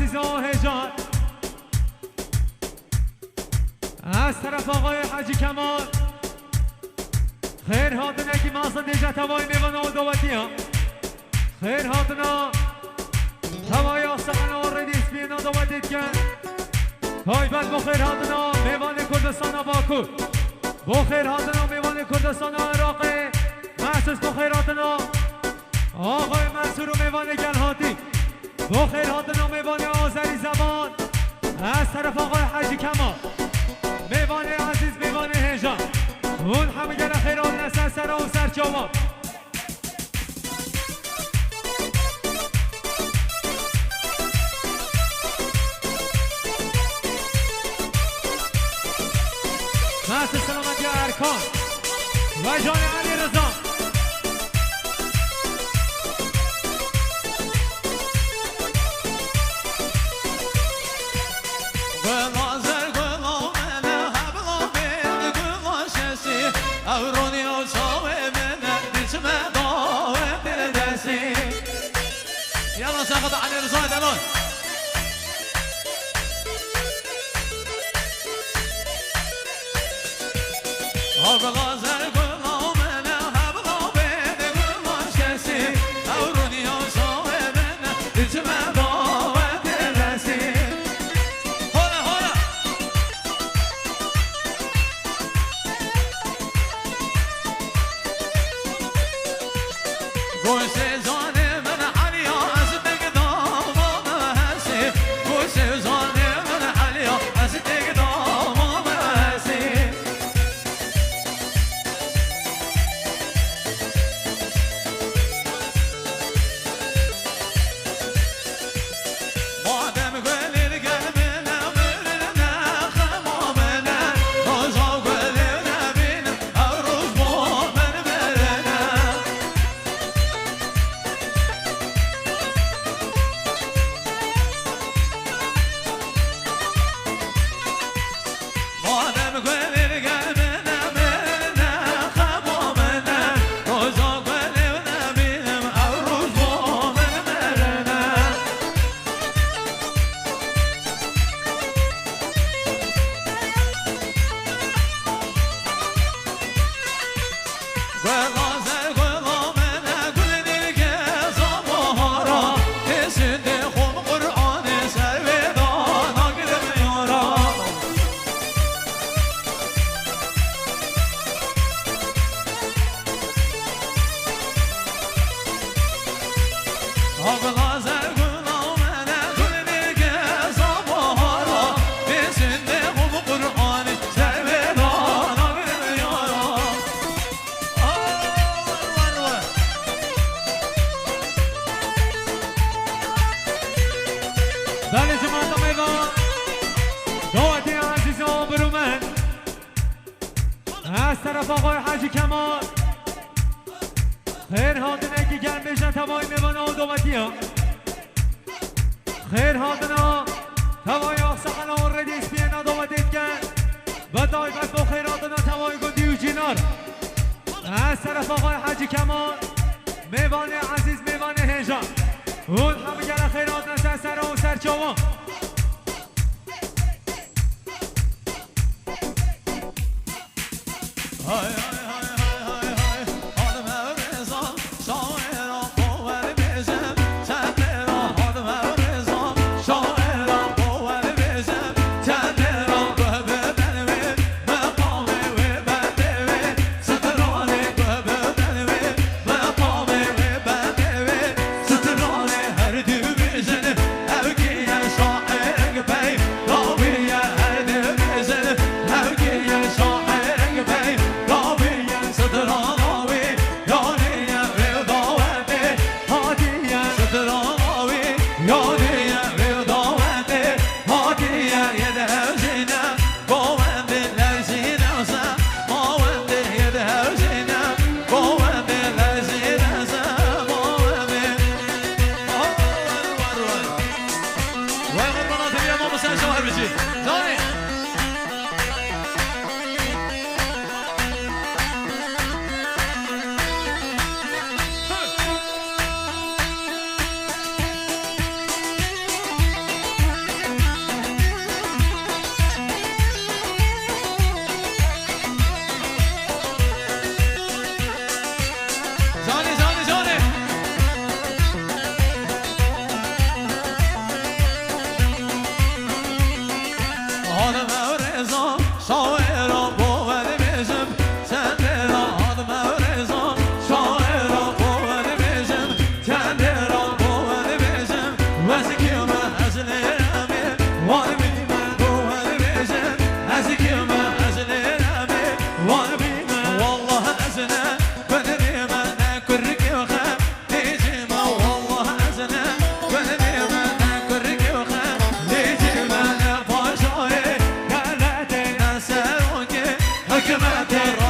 عزیزان هجان از طرف آقای حاجی کمال خیر هاتنا که مازن دیجا توای میوان آدواتی ها خیر هاتنا توای آسان آردیس بین آدواتیت کن تایبت بخیر هاتنا میوان کردستان باکو بخیر هاتنا میوان کردستان عراق محسوس بخیر هاتنا آقای منصور و میوان گلهاتی بخیر هاتنا میوان آذری زبان از طرف آقای حاجی کمال میوان عزیز میوان هجان اون همه گل خیرات نسل سر و سر جواب محسن سلامتی ارکان و جان علی رضا يلا ساخذ علي رضا الان از طرف آقای حاجی کمال خیر هاتنه که گرم بشن توای میوان آدواتی ها خیر هاتنا توای آسخن آردی اسپین آدواتیت کن و دایبت با خیر هاتنا توای گندی و جینار از طرف آقای حاجی کمال میوان عزیز میوان هجان اون همه گرم خیر هاتنا سر و سر چوان Go خیرته